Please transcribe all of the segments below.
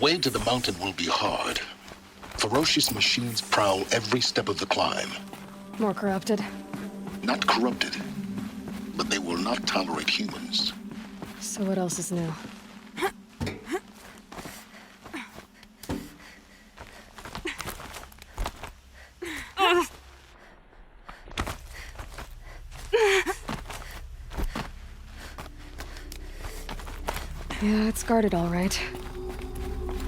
way to the mountain will be hard. Ferocious machines prowl every step of the climb. More corrupted? Not corrupted, but they will not tolerate humans. So what else is new? Yeah, it's guarded all right.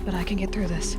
But I can get through this.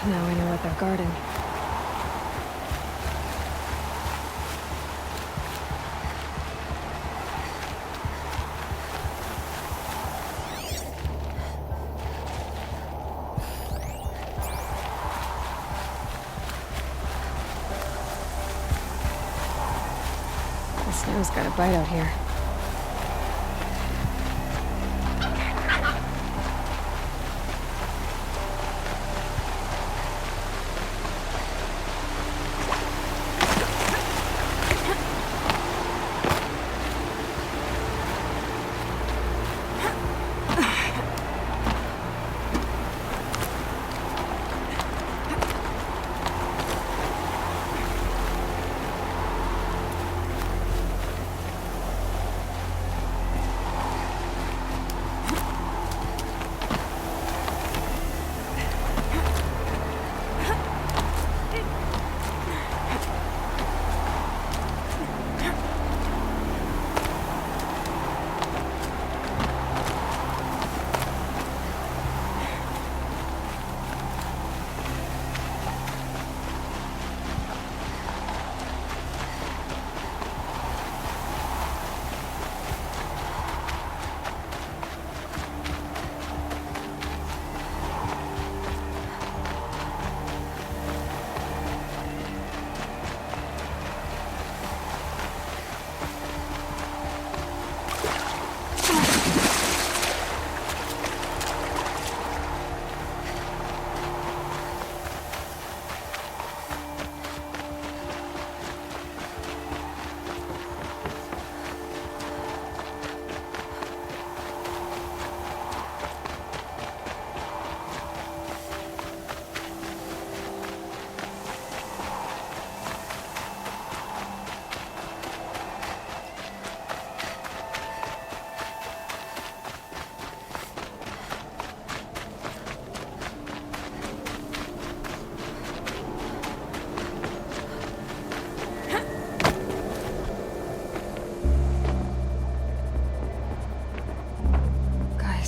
Now I know what they're guarding. The snow's got a bite out here.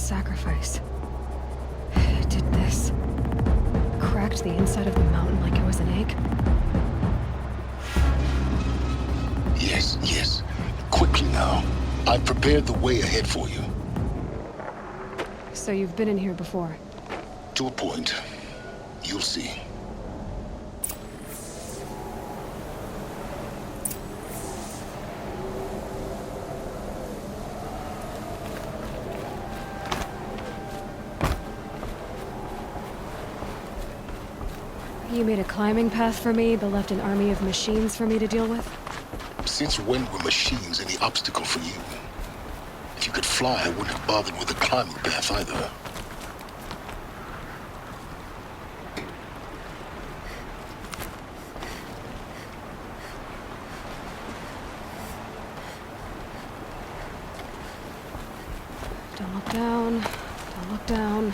sacrifice. It did this. Cracked the inside of the mountain like it was an egg. Yes, yes. Quickly now. I've prepared the way ahead for you. So you've been in here before? To a point. You'll see. You made a climbing path for me, but left an army of machines for me to deal with? Since when were machines any obstacle for you? If you could fly, I wouldn't have bothered with the climbing path either. Don't look down. Don't look down.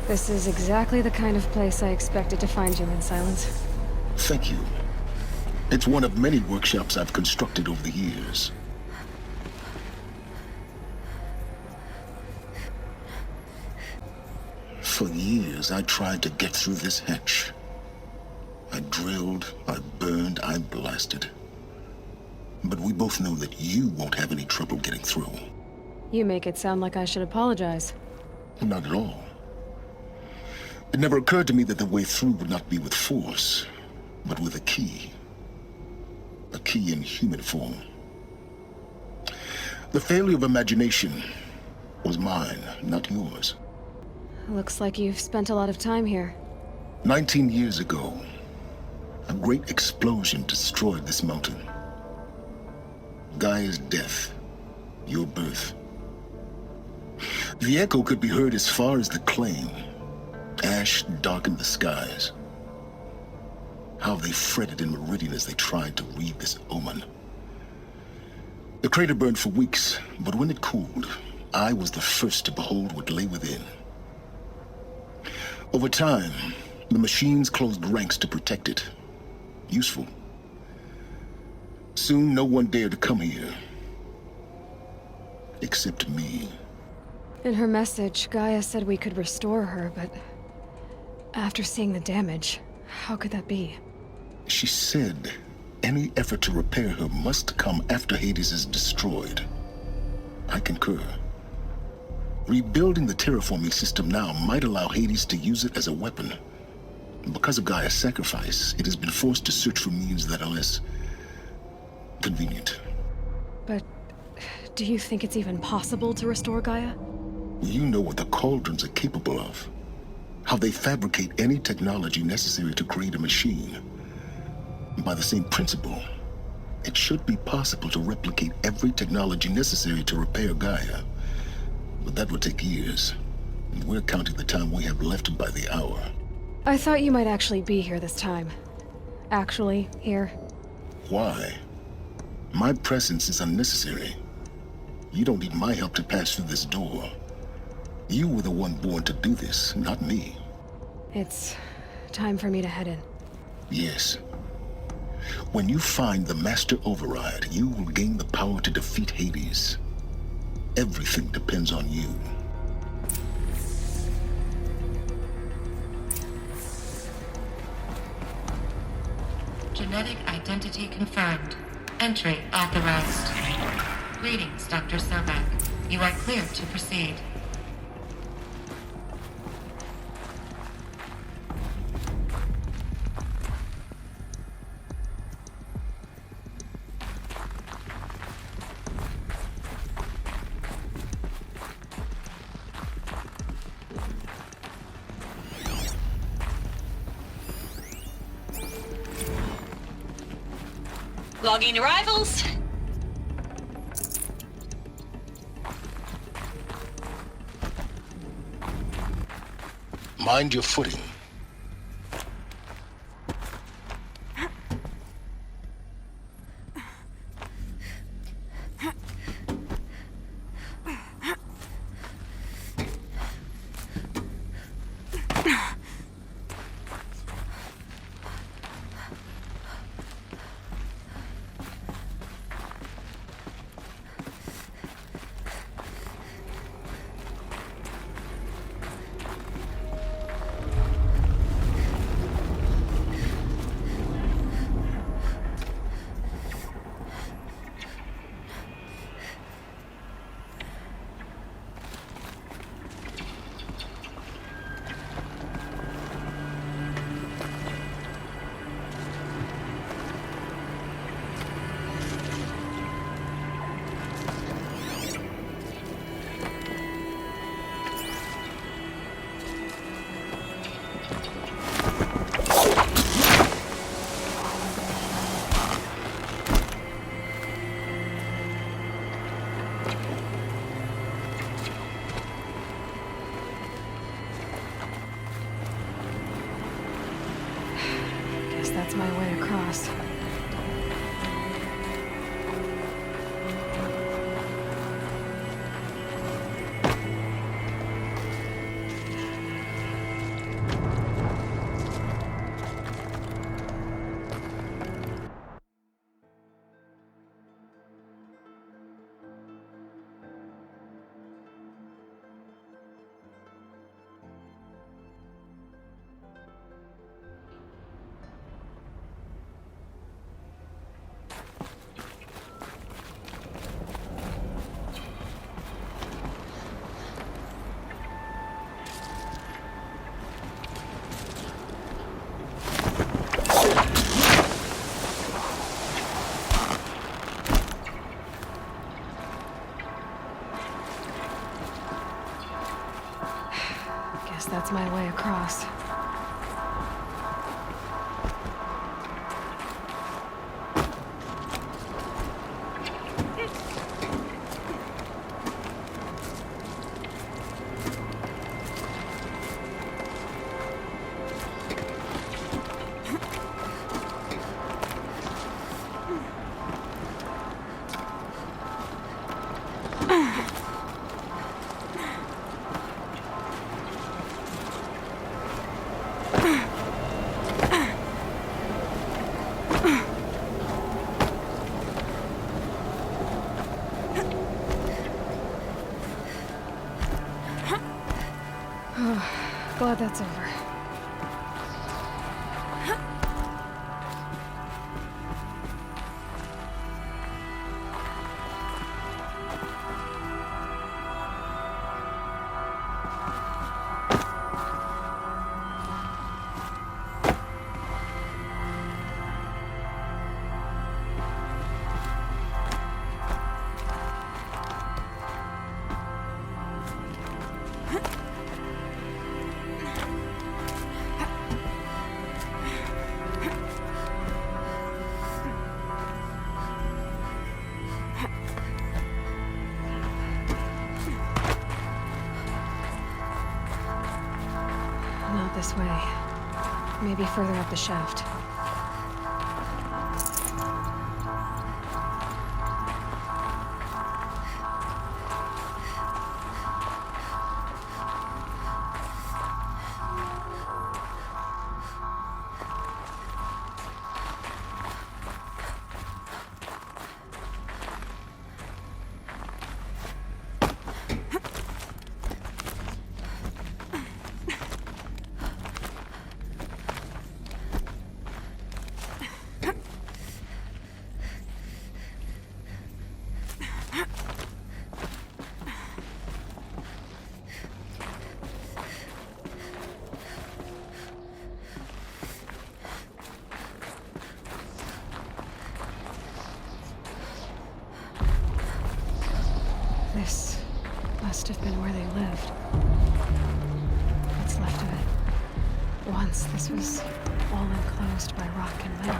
This is exactly the kind of place I expected to find you in, Silence. Thank you. It's one of many workshops I've constructed over the years. For years, I tried to get through this hatch. I drilled, I burned, I blasted. But we both know that you won't have any trouble getting through. You make it sound like I should apologize. Not at all. It never occurred to me that the way through would not be with force, but with a key. A key in human form. The failure of imagination was mine, not yours. Looks like you've spent a lot of time here. 19 years ago, a great explosion destroyed this mountain. Gaia's death, your birth. The echo could be heard as far as the claim. Ash darkened the skies. How they fretted in Meridian as they tried to read this omen. The crater burned for weeks, but when it cooled, I was the first to behold what lay within. Over time, the machines closed ranks to protect it. Useful. Soon, no one dared to come here. Except me. In her message, Gaia said we could restore her, but after seeing the damage, how could that be? She said any effort to repair her must come after Hades is destroyed. I concur. Rebuilding the terraforming system now might allow Hades to use it as a weapon. Because of Gaia's sacrifice, it has been forced to search for means that are less convenient. But do you think it's even possible to restore Gaia? You know what the Cauldrons are capable of. How they fabricate any technology necessary to create a machine. By the same principle, it should be possible to replicate every technology necessary to repair Gaia. But that would take years. And we're counting the time we have left by the hour. I thought you might actually be here this time. Actually, here. Why? My presence is unnecessary. You don't need my help to pass through this door. You were the one born to do this, not me. It's time for me to head in. Yes. When you find the Master Override, you will gain the power to defeat Hades. Everything depends on you. Genetic identity confirmed. Entry authorized. Greetings, Dr. Sobek. You are cleared to proceed. Logging arrivals. Mind your footing. us. Guess that's my way across. Glad that's over. Not this way. Maybe further up the shaft. This must have been where they lived. What's left of it. Once this was all enclosed by rock and metal.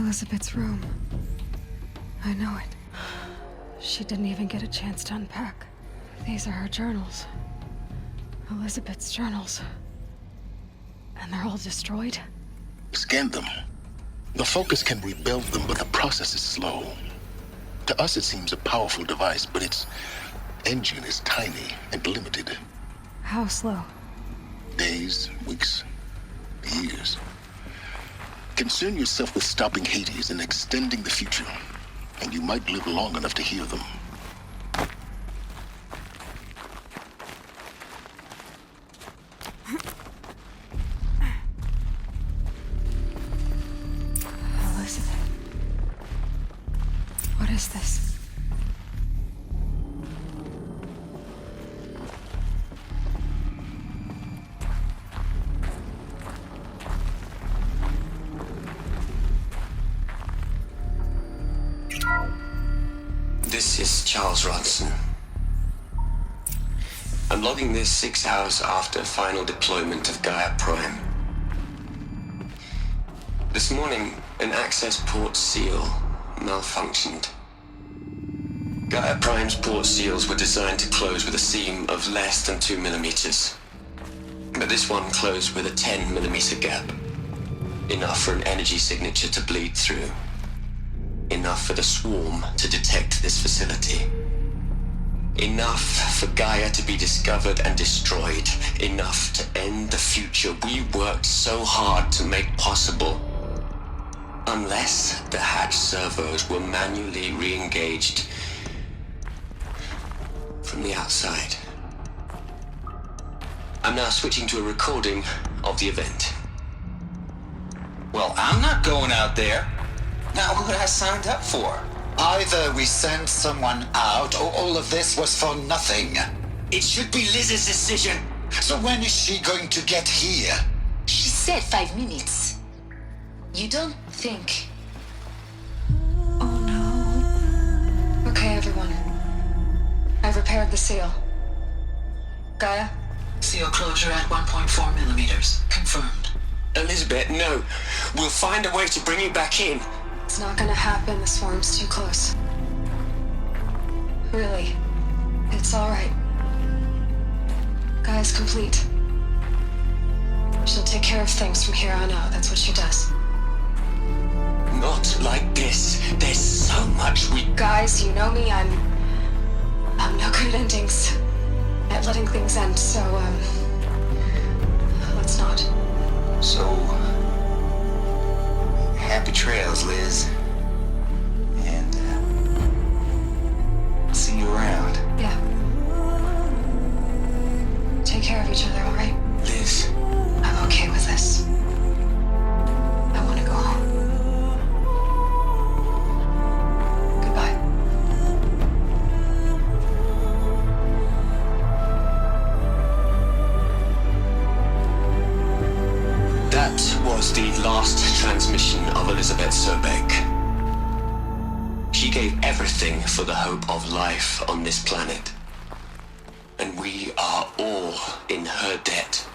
Elizabeth's room. I know it. She didn't even get a chance to unpack. These are her journals. Elizabeth's journals. And they're all destroyed? Scan them. The Focus can rebuild them, but the process is slow. To us, it seems a powerful device, but its engine is tiny and limited. How slow? Days, weeks, years. Concern yourself with stopping Hades and extending the future, and you might live long enough to hear them. Elizabeth. What is this? This is Charles Ronson. I'm logging this 6 hours after final deployment of Gaia Prime. This morning, an access port seal malfunctioned. Gaia Prime's port seals were designed to close with a seam of less than 2 millimeters. But this one closed with a 10 millimeter gap. Enough for an energy signature to bleed through. Enough for the swarm to detect this facility. Enough for Gaia to be discovered and destroyed. Enough to end the future we worked so hard to make possible. Unless the hatch servos were manually re-engaged from the outside. I'm now switching to a recording of the event. Well, I'm not going out there. Now, what I signed up for? Either we send someone out, or all of this was for nothing. It should be Liz's decision. So when is she going to get here? She said 5 minutes. You don't think... Oh no. Okay, everyone. I've repaired the seal. Gaia? Seal closure at 1.4 millimeters. Confirmed. Elizabeth, no. We'll find a way to bring you back in. It's not gonna happen. The swarm's too close. Really. It's alright. Gaia's complete. She'll take care of things from here on out. That's what she does. Not like this. There's so much we... Guys, you know me. I'm no good at endings. At letting things end, so, let's not. So... happy trails, Liz. And, see you around. Yeah. Take care of each other, alright? Liz. I'm okay with this. I want to go home. Goodbye. That was the last transmission of Elizabeth Sobek. She gave everything for the hope of life on this planet. And we are all in her debt.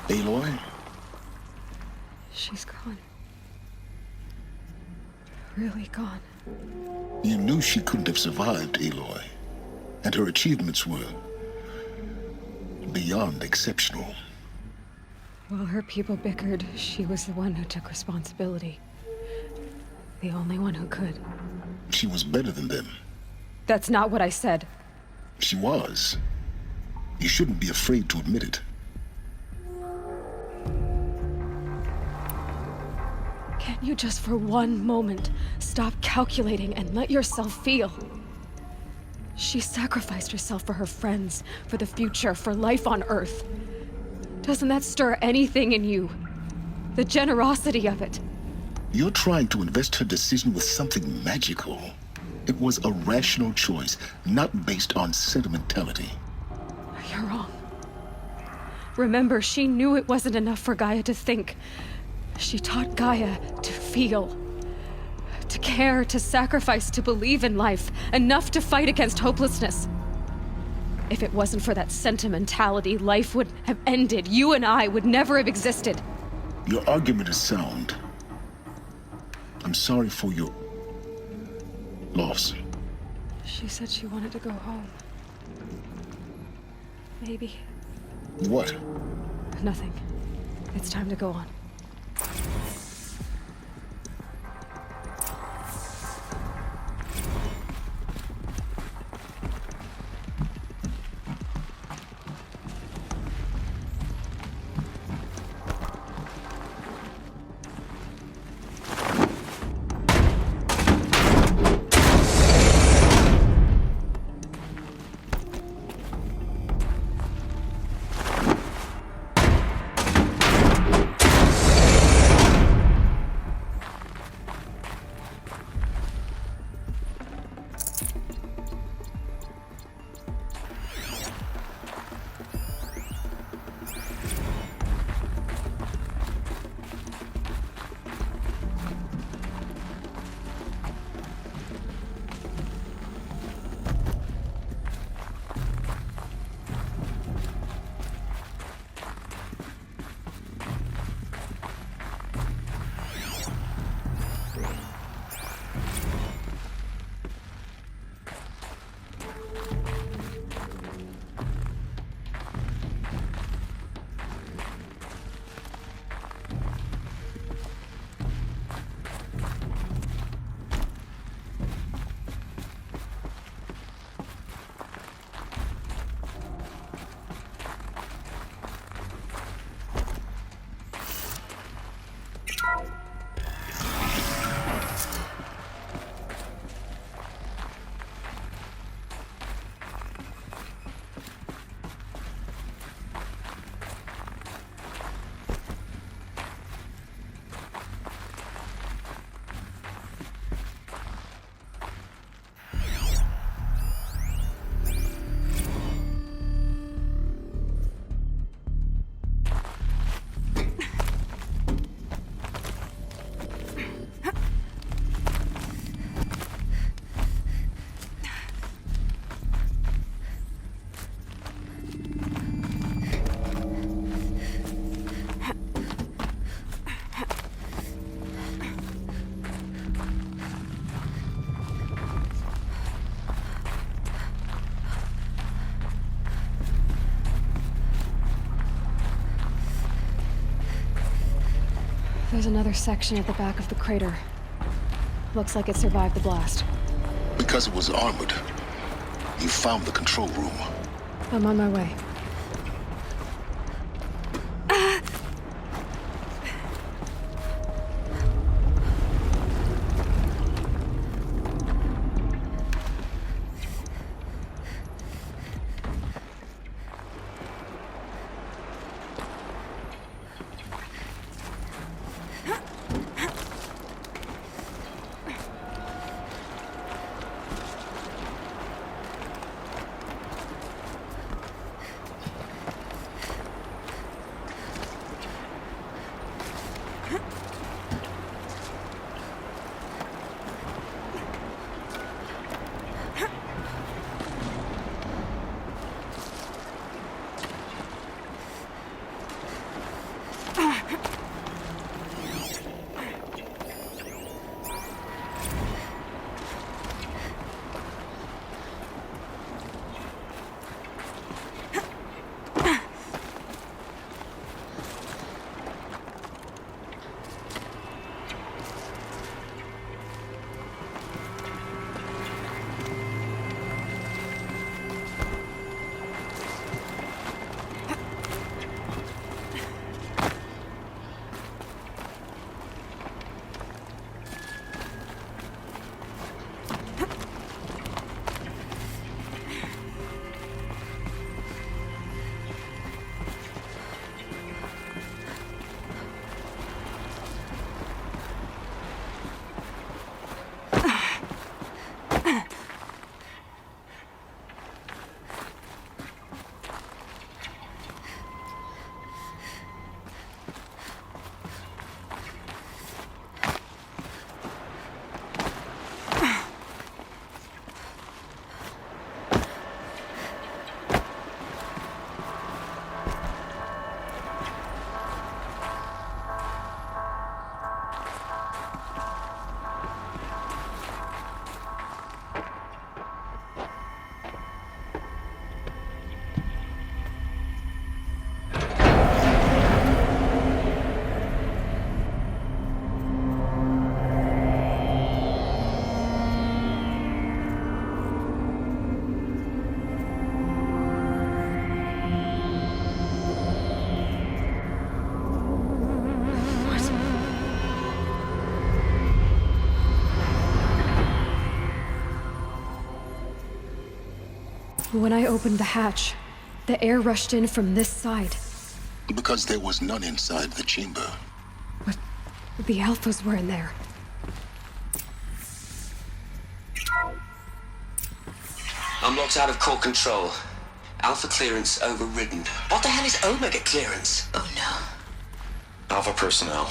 Aloy? She's gone. Really gone. You knew she couldn't have survived, Aloy. And her achievements were beyond exceptional. While her people bickered, she was the one who took responsibility. The only one who could. She was better than them. That's not what I said. She was. You shouldn't be afraid to admit it. Can't you just for one moment stop calculating and let yourself feel? She sacrificed herself for her friends, for the future, for life on Earth. Doesn't that stir anything in you? The generosity of it. You're trying to invest her decision with something magical. It was a rational choice, not based on sentimentality. You're wrong. Remember, she knew it wasn't enough for Gaia to think. She taught Gaia to feel, to care, to sacrifice, to believe in life, enough to fight against hopelessness. If it wasn't for that sentimentality, life would have ended. You and I would never have existed. Your argument is sound. I'm sorry for your loss. She said she wanted to go home. Maybe. What? Nothing. It's time to go on. There's another section at the back of the crater. Looks like it survived the blast. Because it was armored, you found the control room. I'm on my way. When I opened the hatch, the air rushed in from this side. Because there was none inside the chamber. But the Alphas were in there. I'm locked out of core control. Alpha clearance overridden. What the hell is Omega clearance? Oh no. Alpha personnel.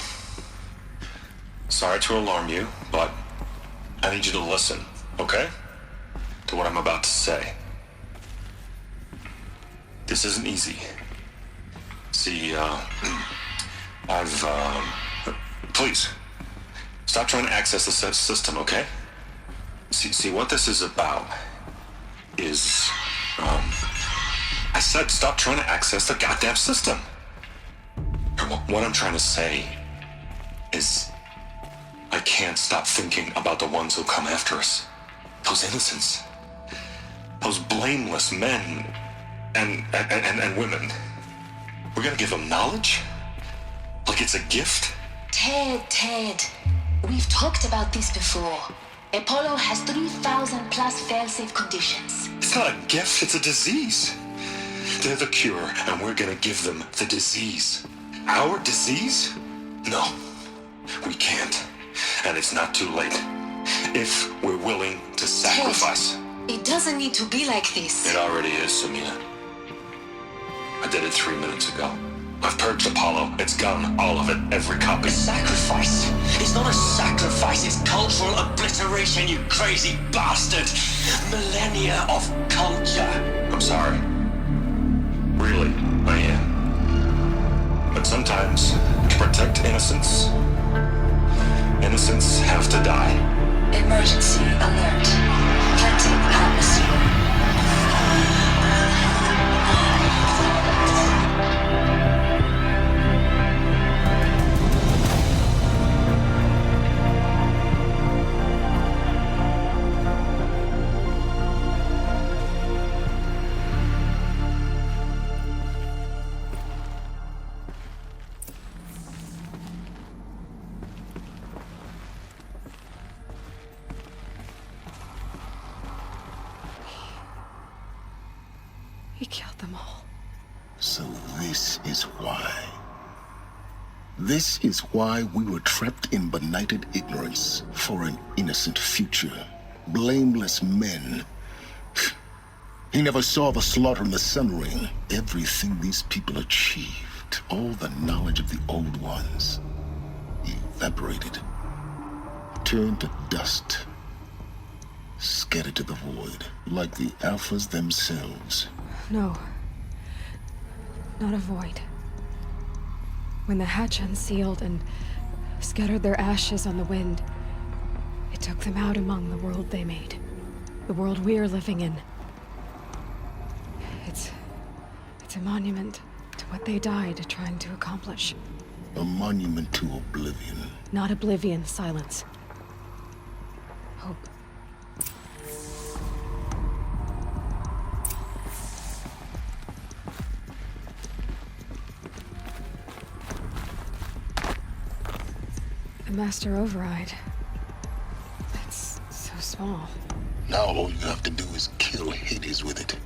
Sorry to alarm you, but I need you to listen, okay? To what I'm about to say. This isn't easy. See, please, stop trying to access the system, okay? See, what this is about is, I said stop trying to access the goddamn system. What I'm trying to say is, I can't stop thinking about the ones who come after us. Those innocents. Those blameless men and women. We're gonna give them knowledge? Like it's a gift? Ted. We've talked about this before. Apollo has 3,000 plus fail-safe conditions. It's not a gift, it's a disease. They're the cure, and we're gonna give them the disease. Our disease? No, we can't. And it's not too late. If we're willing to sacrifice. Ted, it doesn't need to be like this. It already is, Samina. I did it 3 minutes ago. I've purged Apollo. It's gone. All of it. Every copy. A sacrifice? It's not a sacrifice, it's cultural obliteration, you crazy bastard! Millennia of culture! I'm sorry. Really, I am. But sometimes, to protect innocence, innocents have to die. Emergency alert. Planting atmosphere. He killed them all. So this is why. This is why we were trapped in benighted ignorance for an innocent future. Blameless men. He never saw the slaughter in the Sun Ring. Everything these people achieved, all the knowledge of the old ones, evaporated, turned to dust, scattered to the void, like the Alphas themselves. No. Not a void. When the hatch unsealed and scattered their ashes on the wind, it took them out among the world they made. The world we're living in. It's a monument to what they died trying to accomplish. A monument to oblivion. Not oblivion, silence. Hope. The master override. It's so small. Now all you have to do is kill Hades with it.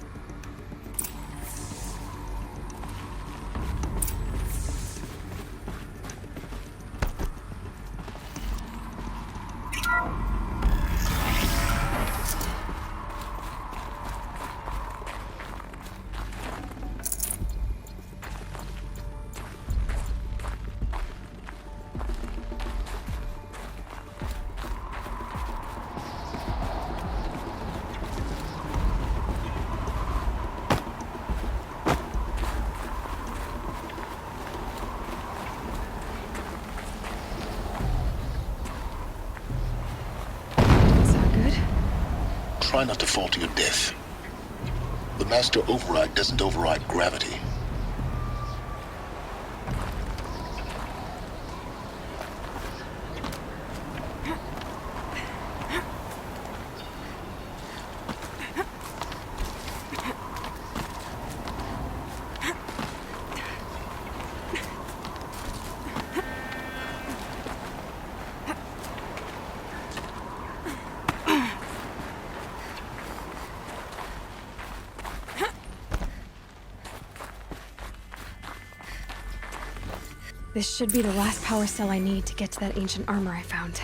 Try not to fall to your death. The master override doesn't override gravity. This should be the last power cell I need to get to that ancient armor I found.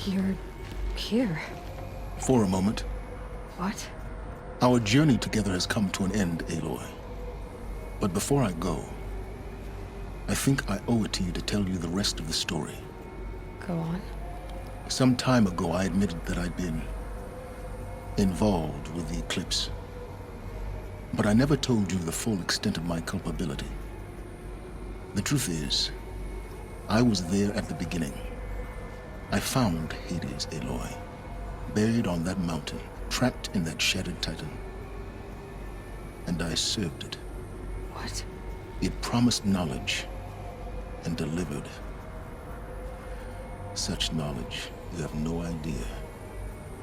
You're here. For a moment. What? Our journey together has come to an end, Aloy. But before I go, I think I owe it to you to tell you the rest of the story. Go on. Some time ago, I admitted that I'd been involved with the eclipse. But I never told you the full extent of my culpability. The truth is, I was there at the beginning. I found Hades, Aloy, buried on that mountain, trapped in that shattered titan. And I served it. What? It promised knowledge and delivered. Such knowledge, you have no idea.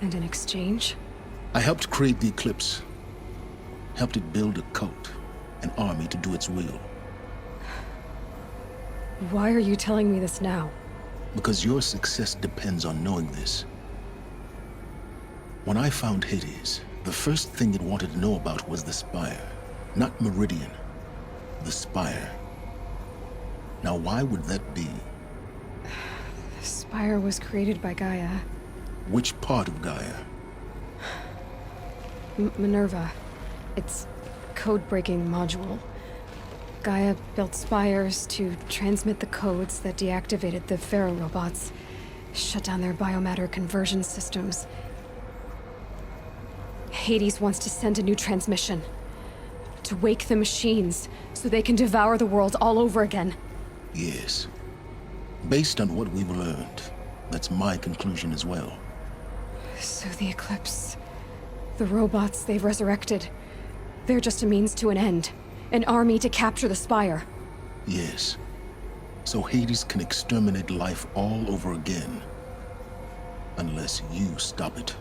And in exchange? I helped create the eclipse. Helped it build a cult, an army to do its will. Why are you telling me this now? Because your success depends on knowing this. When I found Hades, the first thing it wanted to know about was the Spire. Not Meridian. The Spire. Now why would that be? The Spire was created by Gaia. Which part of Gaia? Minerva. Its code-breaking module. Gaia built spires to transmit the codes that deactivated the Pharaoh robots, shut down their biomatter conversion systems. Hades wants to send a new transmission. To wake the machines, so they can devour the world all over again. Yes. Based on what we've learned, that's my conclusion as well. So the Eclipse... the robots they've resurrected... they're just a means to an end. An army to capture the Spire. Yes. So Hades can exterminate life all over again. Unless you stop it.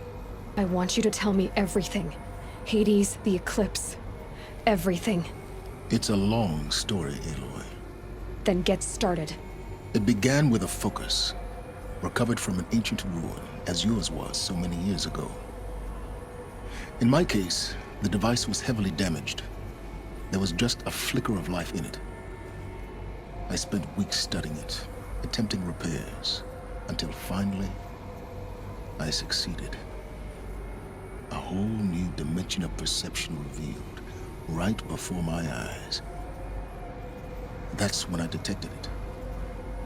I want you to tell me everything. Hades, the Eclipse. Everything. It's a long story, Aloy. Then get started. It began with a focus. Recovered from an ancient ruin, as yours was so many years ago. In my case, the device was heavily damaged. There was just a flicker of life in it. I spent weeks studying it, attempting repairs, until finally, I succeeded. A whole new dimension of perception revealed, right before my eyes. That's when I detected it.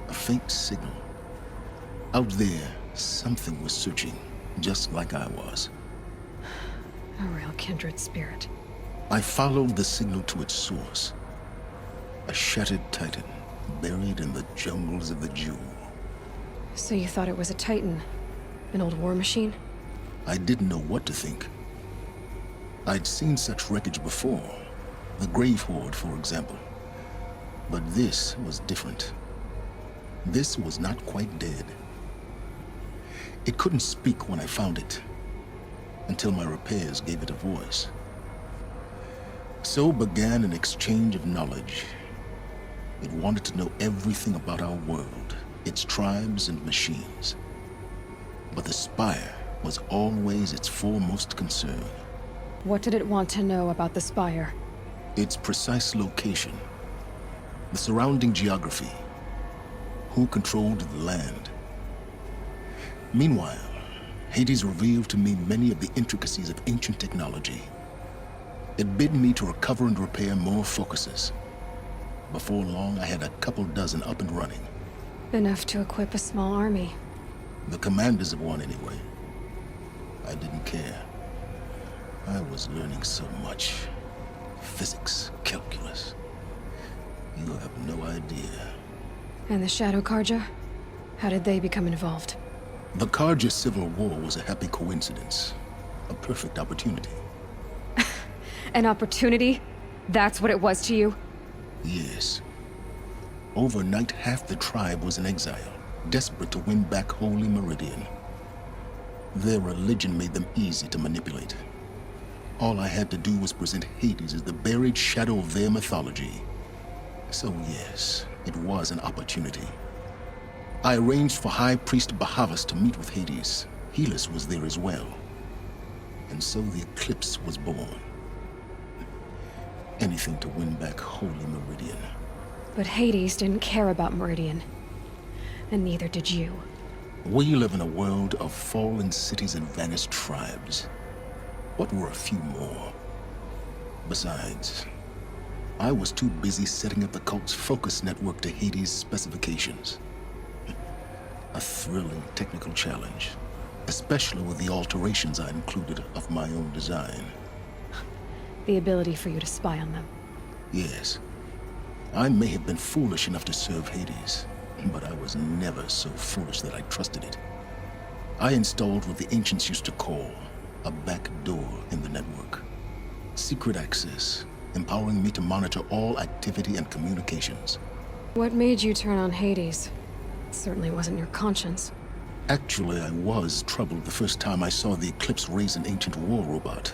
A faint signal. Out there, something was searching, just like I was. A real kindred spirit. I followed the signal to its source. A shattered titan, buried in the jungles of the Jewel. So you thought it was a Titan? An old war machine? I didn't know what to think. I'd seen such wreckage before. The Grave Horde, for example. But this was different. This was not quite dead. It couldn't speak when I found it, until my repairs gave it a voice. So began an exchange of knowledge. It wanted to know everything about our world, its tribes and machines. But the Spire was always its foremost concern. What did it want to know about the Spire? Its precise location, the surrounding geography, who controlled the land. Meanwhile, Hades revealed to me many of the intricacies of ancient technology. It bid me to recover and repair more focuses. Before long, I had a couple dozen up and running. Enough to equip a small army. The commanders of one, anyway. I didn't care. I was learning so much. Physics, calculus. You have no idea. And the Shadow Karja? How did they become involved? The Karja Civil War was a happy coincidence. A perfect opportunity. An opportunity? That's what it was to you? Yes. Overnight, half the tribe was in exile, desperate to win back Holy Meridian. Their religion made them easy to manipulate. All I had to do was present Hades as the buried shadow of their mythology. So yes, it was an opportunity. I arranged for High Priest Bahavas to meet with Hades. Helis was there as well. And so the eclipse was born. Anything to win back Holy Meridian. But Hades didn't care about Meridian. And neither did you. We live in a world of fallen cities and vanished tribes. What were a few more? Besides, I was too busy setting up the cult's focus network to Hades' specifications. A thrilling technical challenge, especially with the alterations I included of my own design. The ability for you to spy on them. Yes. I may have been foolish enough to serve Hades, but I was never so foolish that I trusted it. I installed what the ancients used to call a back door in the network. Secret access, empowering me to monitor all activity and communications. What made you turn on Hades? It certainly wasn't your conscience. Actually, I was troubled the first time I saw the Eclipse raise an ancient war robot.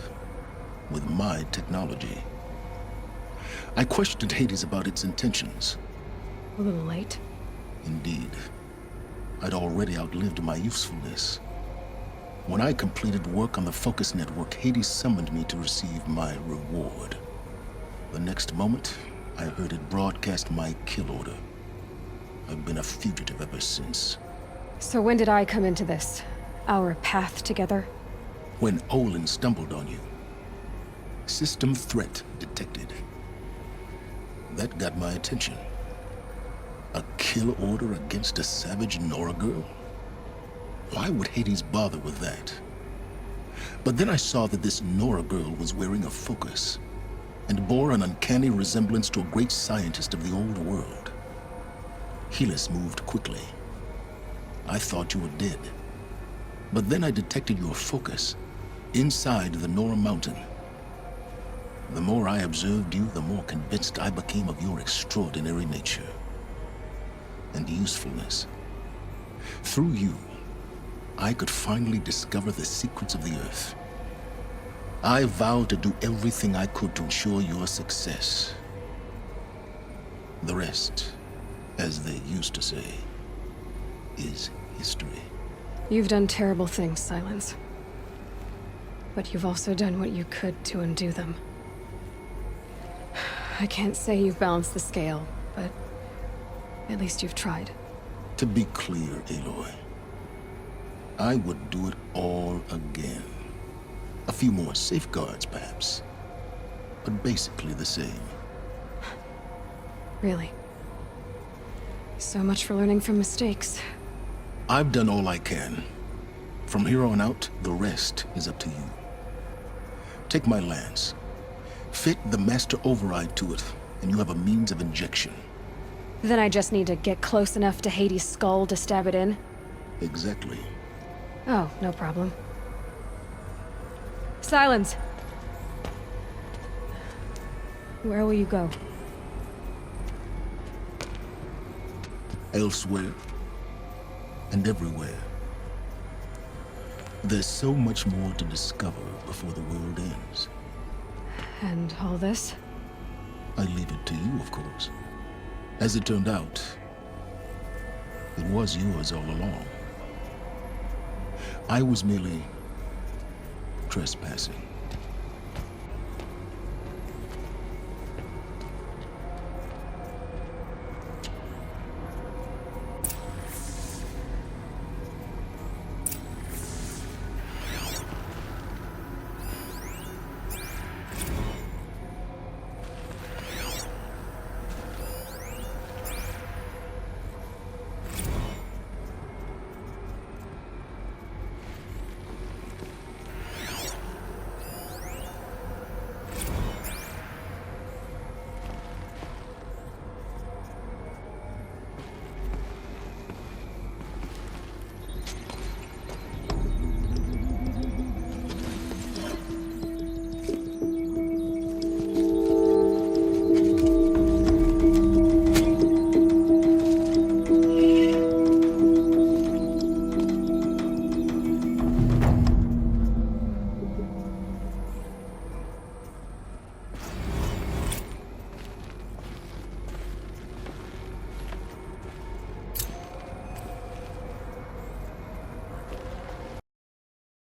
With my technology. I questioned Hades about its intentions. A little late. Indeed. I'd already outlived my usefulness. When I completed work on the Focus Network, Hades summoned me to receive my reward. The next moment, I heard it broadcast my kill order. I've been a fugitive ever since. So when did I come into this? Our path together? When Olin stumbled on you. System threat detected. That got my attention. A kill order against a savage Nora girl? Why would Hades bother with that? But then I saw that this Nora girl was wearing a focus and bore an uncanny resemblance to a great scientist of the old world. Helis moved quickly. I thought you were dead. But then I detected your focus inside the Nora mountain. The more I observed you, the more convinced I became of your extraordinary nature and usefulness. Through you, I could finally discover the secrets of the Earth. I vowed to do everything I could to ensure your success. The rest, as they used to say, is history. You've done terrible things, Silence. But you've also done what you could to undo them. I can't say you've balanced the scale, but at least you've tried. To be clear, Aloy, I would do it all again. A few more safeguards, perhaps, but basically the same. Really? So much for learning from mistakes. I've done all I can. From here on out, the rest is up to you. Take my lance. Fit the master override to it, and you have a means of injection. Then I just need to get close enough to Hades' skull to stab it in? Exactly. Oh, no problem. Silence! Where will you go? Elsewhere. And everywhere. There's so much more to discover before the world ends. And all this? I leave it to you, of course. As it turned out, it was yours all along. I was merely trespassing.